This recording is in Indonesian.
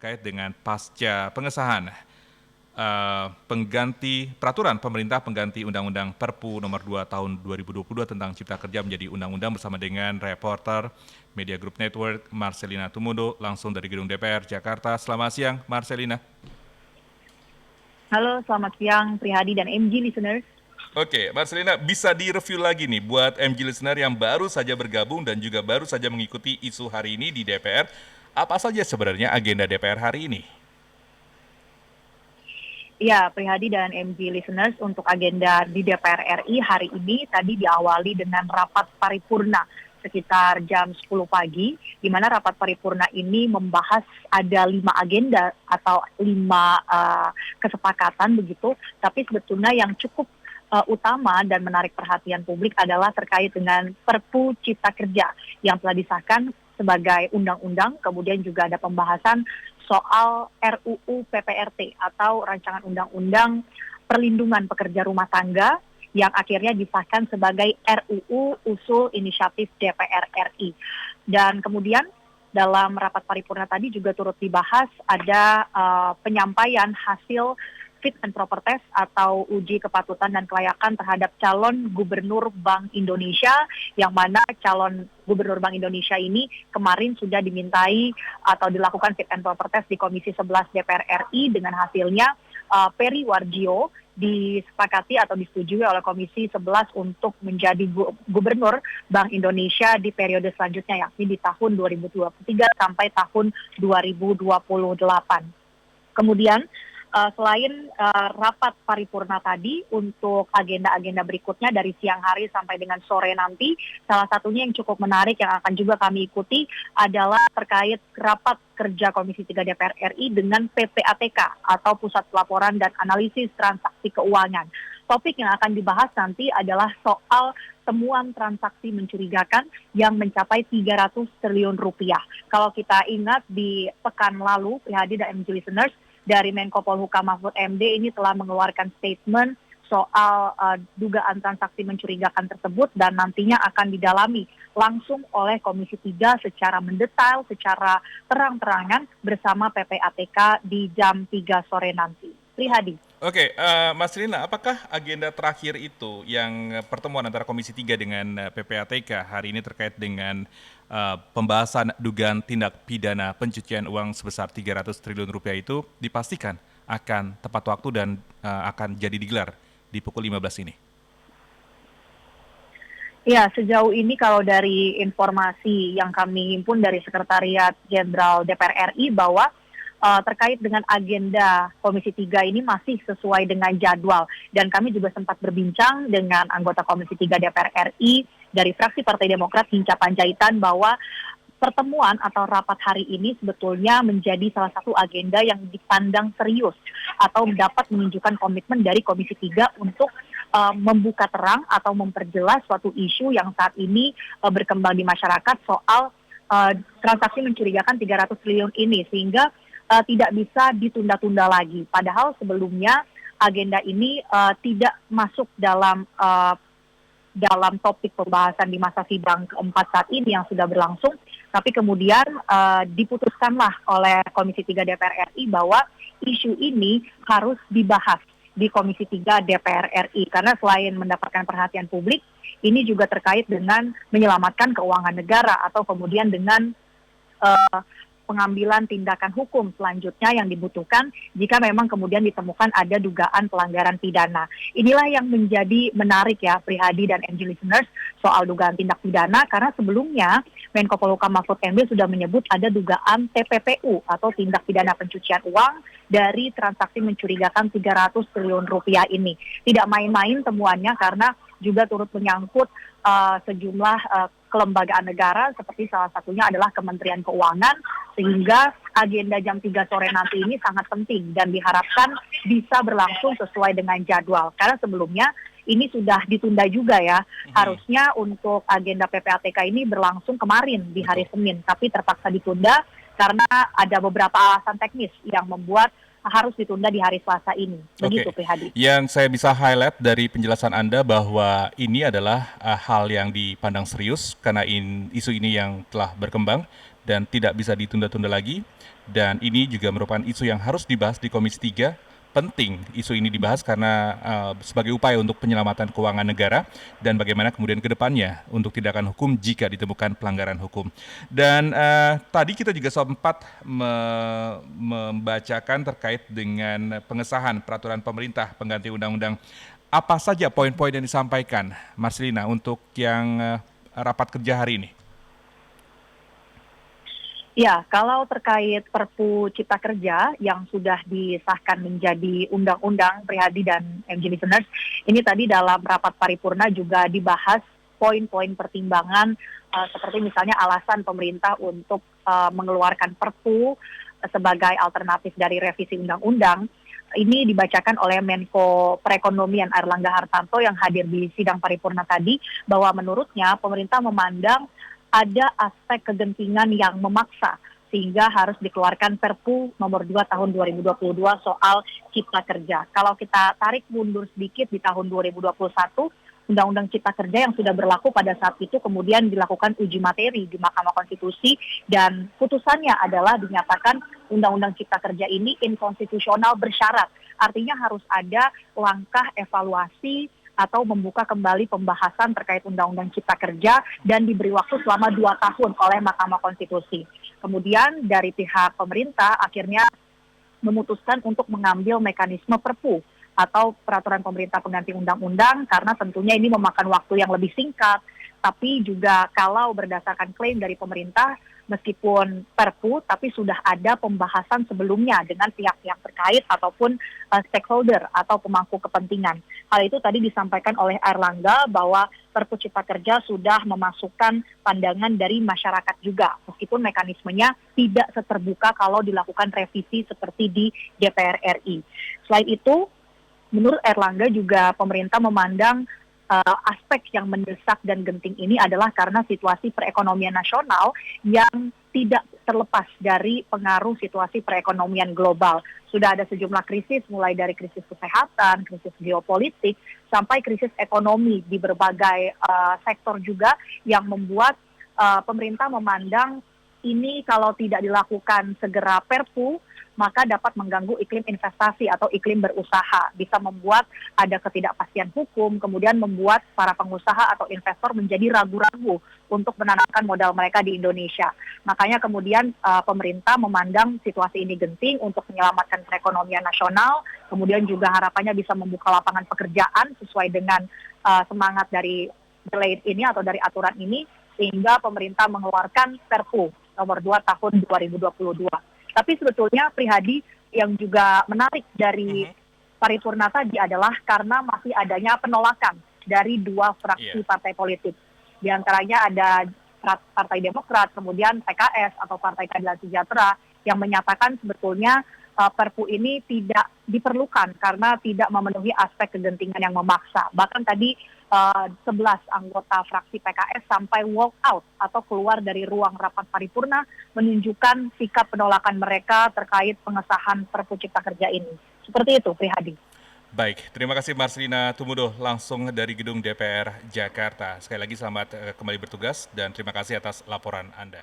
terkait dengan pasca pengesahan peraturan pemerintah pengganti Undang-Undang Perpu Nomor 2 Tahun 2022 tentang Cipta Kerja menjadi undang-undang bersama dengan reporter Media Group Network Marcelina Tumudo langsung dari Gedung DPR Jakarta. Selamat siang, Marcelina. Halo, selamat siang Prihadi dan MG listeners. Oke, Marcelina, bisa direview lagi nih buat MG listener yang baru saja bergabung dan juga baru saja mengikuti isu hari ini di DPR. Apa saja sebenarnya agenda DPR hari ini? Ya, Prihadi dan MG listeners, untuk agenda di DPR RI hari ini tadi diawali dengan rapat paripurna sekitar jam 10 pagi, di mana rapat paripurna ini membahas ada 5 agenda atau 5 kesepakatan begitu, tapi sebetulnya yang cukup utama dan menarik perhatian publik adalah terkait dengan Perpu Cipta Kerja yang telah disahkan sebagai undang-undang, kemudian juga ada pembahasan soal RUU PPRT atau Rancangan Undang-Undang Perlindungan Pekerja Rumah Tangga yang akhirnya disahkan sebagai RUU Usul Inisiatif DPR RI. Dan kemudian dalam rapat paripurna tadi juga turut dibahas ada penyampaian hasil fit and proper test atau uji kepatutan dan kelayakan terhadap calon gubernur Bank Indonesia, yang mana calon gubernur Bank Indonesia ini kemarin sudah dimintai atau dilakukan fit and proper test di Komisi 11 DPR RI, dengan hasilnya Peri Warjio disepakati atau disetujui oleh Komisi 11 untuk menjadi gubernur Bank Indonesia di periode selanjutnya, yakni di tahun 2023 sampai tahun 2028. Kemudian selain rapat paripurna tadi, untuk agenda-agenda berikutnya dari siang hari sampai dengan sore nanti, salah satunya yang cukup menarik yang akan juga kami ikuti adalah terkait rapat kerja Komisi 3 DPR RI dengan PPATK atau Pusat Pelaporan dan Analisis Transaksi Keuangan. Topik yang akan dibahas nanti adalah soal temuan transaksi mencurigakan yang mencapai 300 triliun rupiah. Kalau kita ingat di pekan lalu, Prihadi dan MG listeners, dari Menko Polhukam Mahfud MD ini telah mengeluarkan statement soal dugaan transaksi mencurigakan tersebut, dan nantinya akan didalami langsung oleh Komisi 3 secara mendetail, secara terang-terangan bersama PPATK di jam 3 sore nanti. Prihadi. Oke, Mas Rina, apakah agenda terakhir itu yang pertemuan antara Komisi 3 dengan PPATK hari ini terkait dengan pembahasan dugaan tindak pidana pencucian uang sebesar 300 triliun rupiah itu dipastikan akan tepat waktu dan akan jadi digelar di pukul 15 ini? Ya, sejauh ini kalau dari informasi yang kami himpun dari Sekretariat Jenderal DPR RI bahwa terkait dengan agenda Komisi 3 ini masih sesuai dengan jadwal. Dan kami juga sempat berbincang dengan anggota Komisi 3 DPR RI dari fraksi Partai Demokrat, Hinca Panjaitan, bahwa pertemuan atau rapat hari ini sebetulnya menjadi salah satu agenda yang dipandang serius atau dapat menunjukkan komitmen dari Komisi 3 untuk membuka terang atau memperjelas suatu isu yang saat ini berkembang di masyarakat soal transaksi mencurigakan 300 triliun ini, sehingga tidak bisa ditunda-tunda lagi. Padahal sebelumnya agenda ini tidak masuk dalam topik pembahasan di masa sidang keempat saat ini yang sudah berlangsung, tapi kemudian diputuskanlah oleh Komisi 3 DPR RI bahwa isu ini harus dibahas di Komisi 3 DPR RI, karena selain mendapatkan perhatian publik, ini juga terkait dengan menyelamatkan keuangan negara atau kemudian dengan pengambilan tindakan hukum selanjutnya yang dibutuhkan jika memang kemudian ditemukan ada dugaan pelanggaran pidana. Inilah yang menjadi menarik ya, Prihadi dan MG listeners, soal dugaan tindak pidana, karena sebelumnya Menko Polhukam Mahfud MD sudah menyebut ada dugaan TPPU atau tindak pidana pencucian uang dari transaksi mencurigakan 300 triliun rupiah ini. Tidak main-main temuannya, karena juga turut menyangkut sejumlah kelembagaan negara, seperti salah satunya adalah Kementerian Keuangan, sehingga agenda jam 3 sore nanti ini sangat penting dan diharapkan bisa berlangsung sesuai dengan jadwal. Karena sebelumnya ini sudah ditunda juga ya. Harusnya untuk agenda PPATK ini berlangsung kemarin di hari Senin, tapi terpaksa ditunda karena ada beberapa alasan teknis yang membuat harus ditunda di hari Selasa ini. Begitu, Prihadi. Yang saya bisa highlight dari penjelasan Anda bahwa ini adalah hal yang dipandang serius karena isu ini yang telah berkembang dan tidak bisa ditunda-tunda lagi. Dan ini juga merupakan isu yang harus dibahas di Komisi 3. Penting isu ini dibahas karena sebagai upaya untuk penyelamatan keuangan negara dan bagaimana kemudian ke depannya untuk tindakan hukum jika ditemukan pelanggaran hukum. Dan tadi kita juga sempat membacakan terkait dengan pengesahan peraturan pemerintah pengganti undang-undang. Apa saja poin-poin yang disampaikan, Marcelina, untuk yang rapat kerja hari ini? Ya, kalau terkait Perpu Cipta Kerja yang sudah disahkan menjadi undang-undang Prihadi dan MG Listeners, ini tadi dalam rapat paripurna juga dibahas poin-poin pertimbangan seperti misalnya alasan pemerintah untuk mengeluarkan Perpu sebagai alternatif dari revisi undang-undang. Ini dibacakan oleh Menko Perekonomian Airlangga Hartarto yang hadir di sidang paripurna tadi, bahwa menurutnya pemerintah memandang ada aspek kegentingan yang memaksa sehingga harus dikeluarkan Perpu nomor 2 tahun 2022 soal Cipta Kerja. Kalau kita tarik mundur sedikit di tahun 2021, Undang-Undang Cipta Kerja yang sudah berlaku pada saat itu kemudian dilakukan uji materi di Mahkamah Konstitusi dan putusannya adalah dinyatakan Undang-Undang Cipta Kerja ini inkonstitusional bersyarat. Artinya harus ada langkah evaluasi atau membuka kembali pembahasan terkait Undang-Undang Cipta Kerja dan diberi waktu selama 2 tahun oleh Mahkamah Konstitusi. Kemudian dari pihak pemerintah akhirnya memutuskan untuk mengambil mekanisme Perpu atau peraturan pemerintah pengganti undang-undang karena tentunya ini memakan waktu yang lebih singkat. Tapi juga kalau berdasarkan klaim dari pemerintah, meskipun Perpu, tapi sudah ada pembahasan sebelumnya dengan pihak-pihak terkait ataupun stakeholder atau pemangku kepentingan. Hal itu tadi disampaikan oleh Airlangga bahwa Perpu Cipta Kerja sudah memasukkan pandangan dari masyarakat juga, meskipun mekanismenya tidak seterbuka kalau dilakukan revisi seperti di DPR RI. Selain itu, menurut Airlangga juga pemerintah memandang aspek yang mendesak dan genting ini adalah karena situasi perekonomian nasional yang tidak terlepas dari pengaruh situasi perekonomian global. Sudah ada sejumlah krisis, mulai dari krisis kesehatan, krisis geopolitik, sampai krisis ekonomi di berbagai sektor juga yang membuat pemerintah memandang ini kalau tidak dilakukan segera Perpu, maka dapat mengganggu iklim investasi atau iklim berusaha. Bisa membuat ada ketidakpastian hukum, kemudian membuat para pengusaha atau investor menjadi ragu-ragu untuk menanamkan modal mereka di Indonesia. Makanya kemudian pemerintah memandang situasi ini genting untuk menyelamatkan perekonomian nasional, kemudian juga harapannya bisa membuka lapangan pekerjaan sesuai dengan semangat dari delayed ini atau dari aturan ini, sehingga pemerintah mengeluarkan Perpu nomor 2 tahun 2022. Tapi sebetulnya Prihadi yang juga menarik dari paripurna tadi adalah karena masih adanya penolakan dari 2 fraksi partai politik. Di antaranya ada Partai Demokrat, kemudian PKS atau Partai Keadilan Sejahtera yang menyatakan sebetulnya Perpu ini tidak diperlukan karena tidak memenuhi aspek kegentingan yang memaksa. Bahkan tadi 11 anggota fraksi PKS sampai walk out atau keluar dari ruang rapat paripurna menunjukkan sikap penolakan mereka terkait pengesahan Perpu Cipta Kerja ini. Seperti itu, Prihadi. Baik, terima kasih Marcelina Tumudo langsung dari Gedung DPR Jakarta. Sekali lagi selamat kembali bertugas dan terima kasih atas laporan Anda.